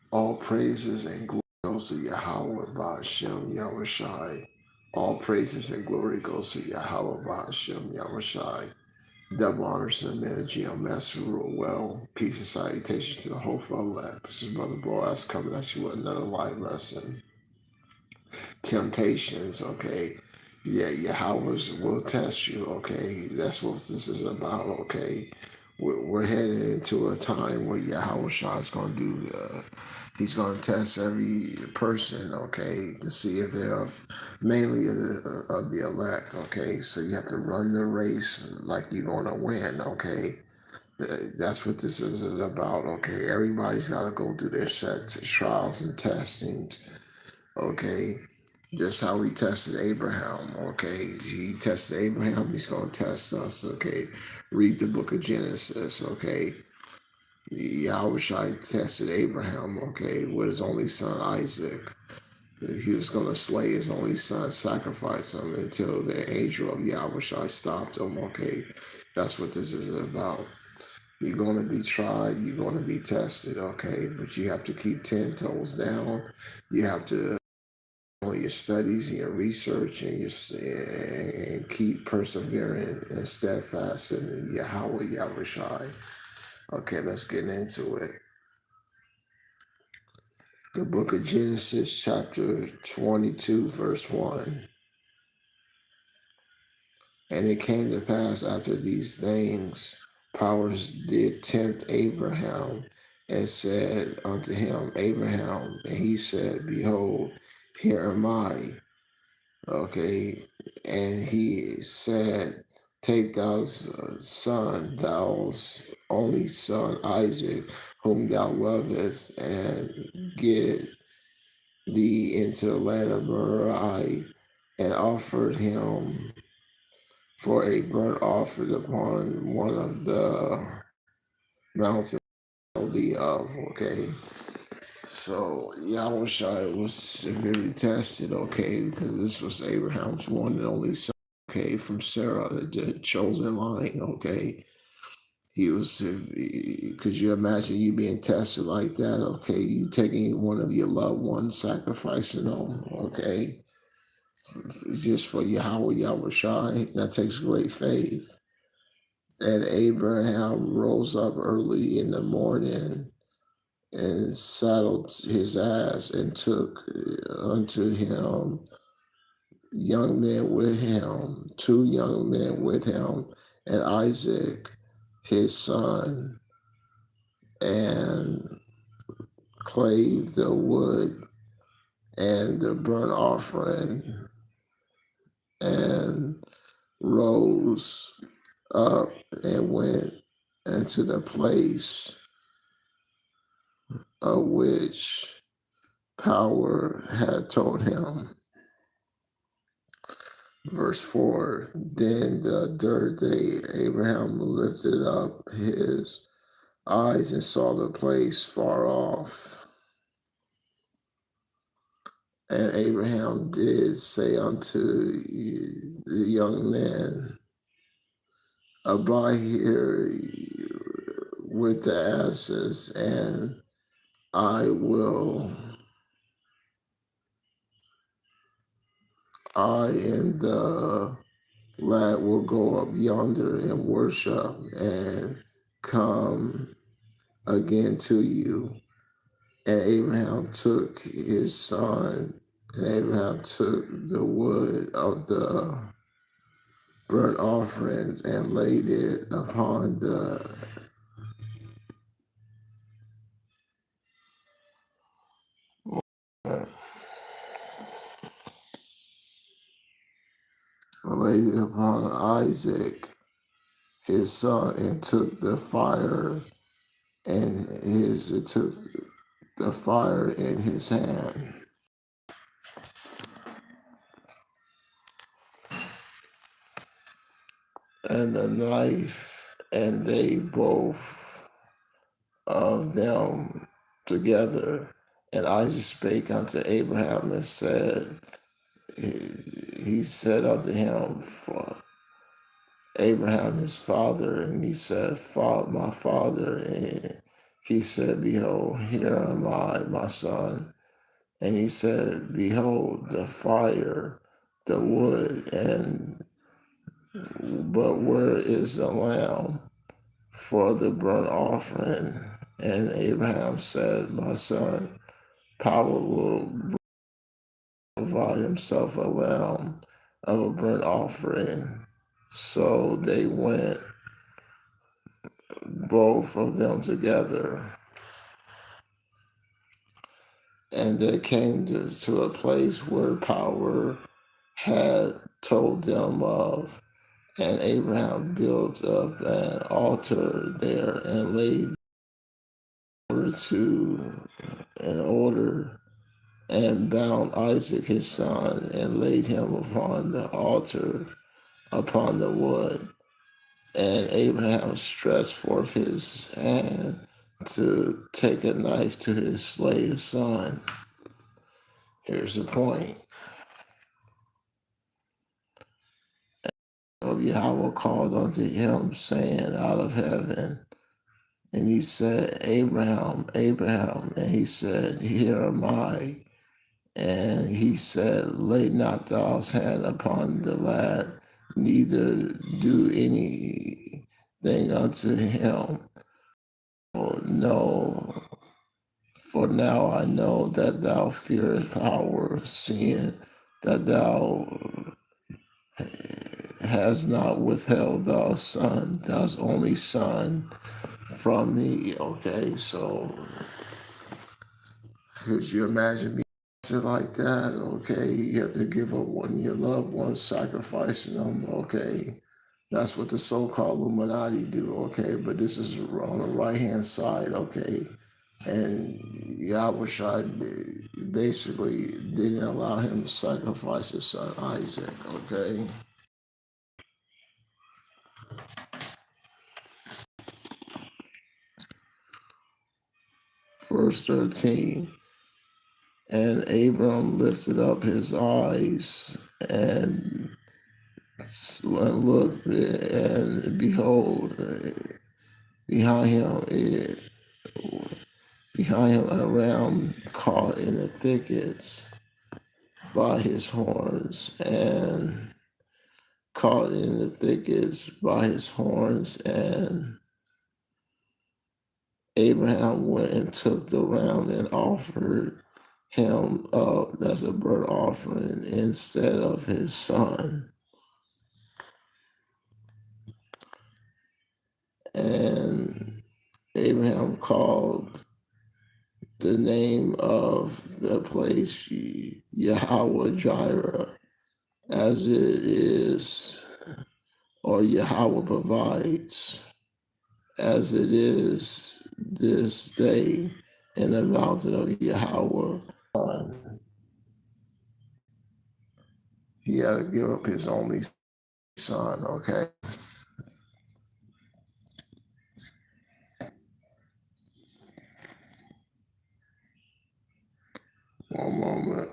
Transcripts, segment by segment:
All praises and glory goes to Yahweh Ba'ashem Yahushai. All praises and glory goes to Yahweh Ba'ashem Yahushai. Double honors to the man of GM Master Rule well. Peace and salutations to the whole elect. This is Brother Boaz coming at you with another live lesson. Temptations, okay? Yeah, Yahweh will test you, okay? That's what this is about, okay? We're headed into a time where Yahweh Shah is going to do, he's going to test every person, okay, to see if they're mainly of the elect, okay? So you have to run the race like you're going to win, okay? That's what this is about, okay? Everybody's got to go through their sets of trials and testings, okay? Just how he tested Abraham, okay? He tested Abraham, he's going to test us, okay? Read the book of Genesis, okay? Yahweh tested Abraham, okay, with his only son Isaac. He was going to slay his only son, sacrifice him until the angel of Yahweh stopped him, okay? That's what this is about. You're going to be tried, you're going to be tested, okay? But you have to keep 10 toes down. You have to on your studies and your research and keep persevering and steadfast in Yahweh Yahushai. Okay, let's get into it. The book of Genesis, chapter 22, verse 1. And it came to pass after these things, powers did tempt Abraham and said unto him, Abraham, and he said, Behold, here am I. Okay, and he said, Take thou son, thou's only son Isaac, whom thou lovest, and get thee into the land of Moriah, and offered him for a burnt offering upon one of the mountains of, okay? So Yahushua was severely tested, okay, because this was Abraham's one and only son, okay, from Sarah, the chosen line, okay. He was, could you imagine you being tested like that, okay? You taking one of your loved ones, sacrificing them, okay, just for Yahweh Yahushua, that takes great faith. And Abraham rose up early in the morning and saddled his ass and took unto him young men with him, 2 young men with him, and Isaac his son, and clave the wood and the burnt offering, and rose up and went into the place of which power had told him. Verse 4, then the third day Abraham lifted up his eyes and saw the place far off. And Abraham did say unto the young man, Abide here with the asses, and I and the lad will go up yonder and worship and come again to you. And Abraham took his son, and Abraham took the wood of the burnt offerings and laid it upon Isaac, his son, and took the fire it took the fire in his hand. And the knife, and they both of them together. And Isaac spake unto Abraham and said, he said unto him, for Abraham his father, and he said, my father. And he said, Behold, here am I, my son. And he said, Behold, the fire, the wood, but where is the lamb for the burnt offering? And Abraham said, My son, power will provide himself a lamb of a burnt offering. So they went, both of them together, and they came to a place where power had told them of. And Abraham built up an altar there and laid in order and bound Isaac his son and laid him upon the altar upon the wood. And Abraham stretched forth his hand to take a knife to slay his son. Here's the point. Of Yahweh called unto him, saying out of heaven, and he said, Abraham, Abraham. And he said, Here am I. And he said, Lay not thou's hand upon the lad, neither do anything unto him. Oh, no, for now I know that thou fearest power, seeing that thou hast not withheld thy only son from me. Okay, so could you imagine me like that? Okay, you have to give up one of your loved ones, sacrificing them. Okay, that's what the so-called Illuminati do. Okay, but this is on the right-hand side. Okay, and Yahweh basically didn't allow him to sacrifice his son Isaac. Okay. Verse 13. And Abram lifted up his eyes and looked, and behold, behind him a ram caught in the thickets by his horns, and caught in the thickets by his horns, and Abraham went and took the ram and offered him up as a burnt offering instead of his son. And Abraham called the name of the place Yahweh Jireh, as it is, or Yahweh provides, as it is this day in the mountain of Yahweh. He had to give up his only son, okay? One moment.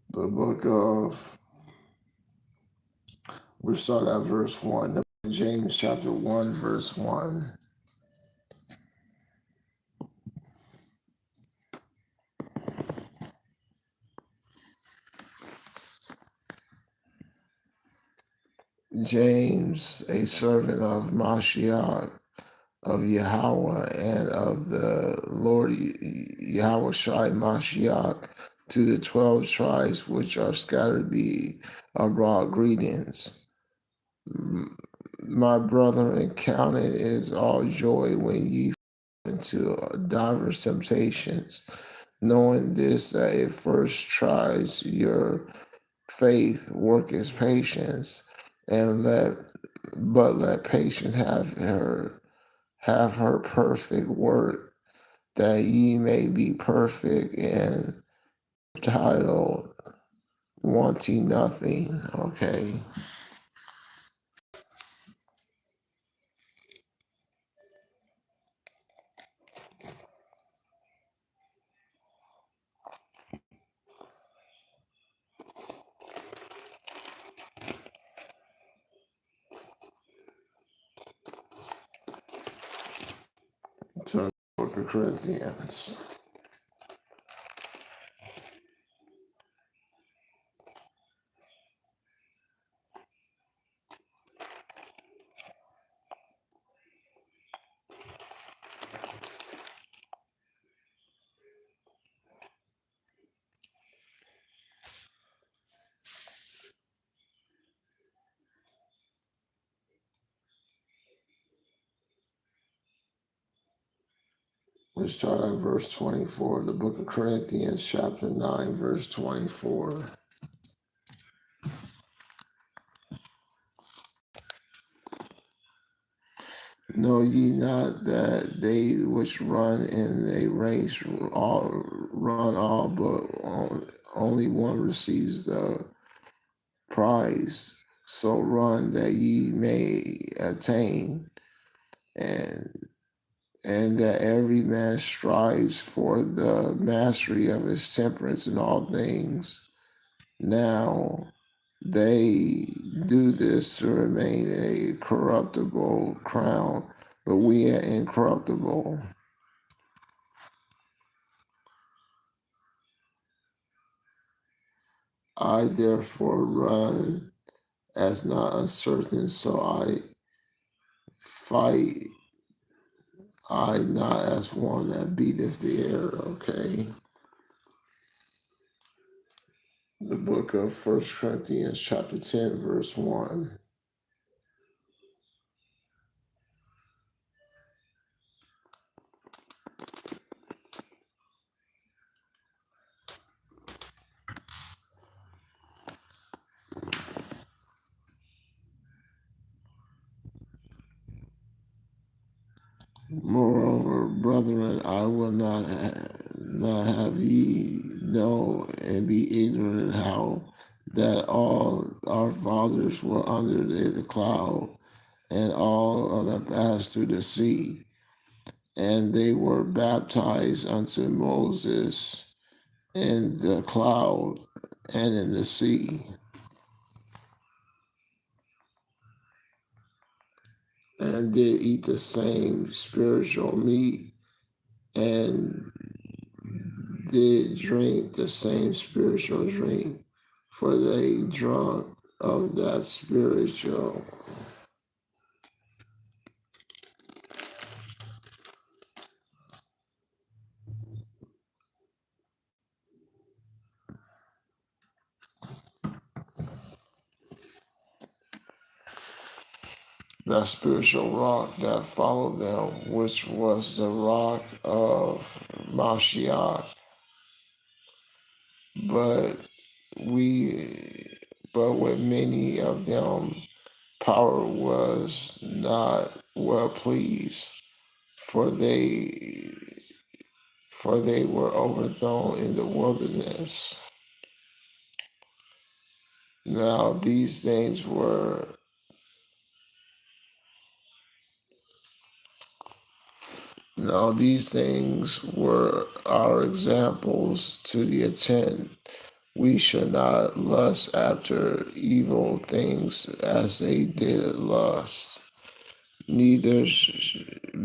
The book of, we start at verse 1. James chapter 1, verse 1. James, a servant of Mashiach, of Yahweh, and of the Lord Yahweh Shai Mashiach, to the 12 tribes which are scattered be abroad greetings. My brethren, count it is all joy when ye fall into divers temptations, knowing this, that it first tries your faith, worketh patience, and let patience have her perfect work, that ye may be perfect and entitled, wanting nothing. Okay. To the book of Corinthians. We start at verse 24, the book of Corinthians, chapter 9, verse 24. Know ye not that they which run in a race all run all, but only one receives the prize? So run that ye may attain, and that every man strives for the mastery of his temperance in all things. Now they do this to remain a corruptible crown, but we are incorruptible. I therefore run as not uncertain, so I fight I not as one that beateth the air. Okay. The book of First Corinthians, chapter 10, verse 1. Moreover, brethren, I will not have ye know and be ignorant how that all our fathers were under the cloud, and all of them passed through the sea, and they were baptized unto Moses in the cloud and in the sea, and did eat the same spiritual meat, and did drink the same spiritual drink, for they drunk of that spiritual. That spiritual rock that followed them, which was the rock of Mashiach. But with many of them, power was not well pleased, for they were overthrown in the wilderness. Now these things were our examples to the intent we should not lust after evil things as they did lust. Neither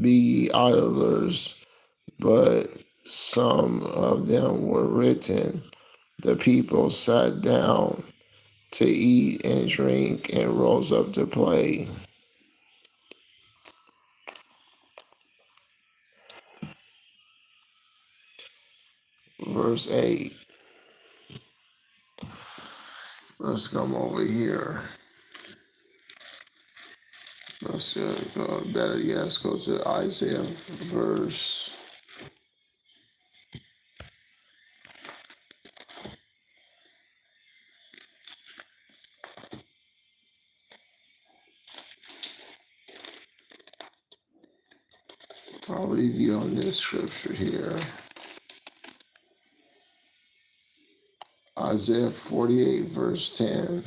be ye idlers, but some of them were written. The people sat down to eat and drink and rose up to play. Verse 8. Let's come over here. Let's go better. Yes, go to Isaiah verse. I'll leave you on this scripture here. Isaiah 48, verse 10.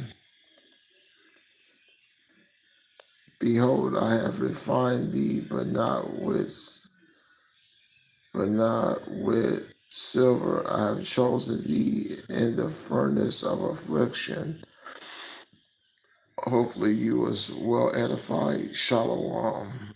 Behold, I have refined thee, but not with silver. I have chosen thee in the furnace of affliction. Hopefully you was well edified. Shalom.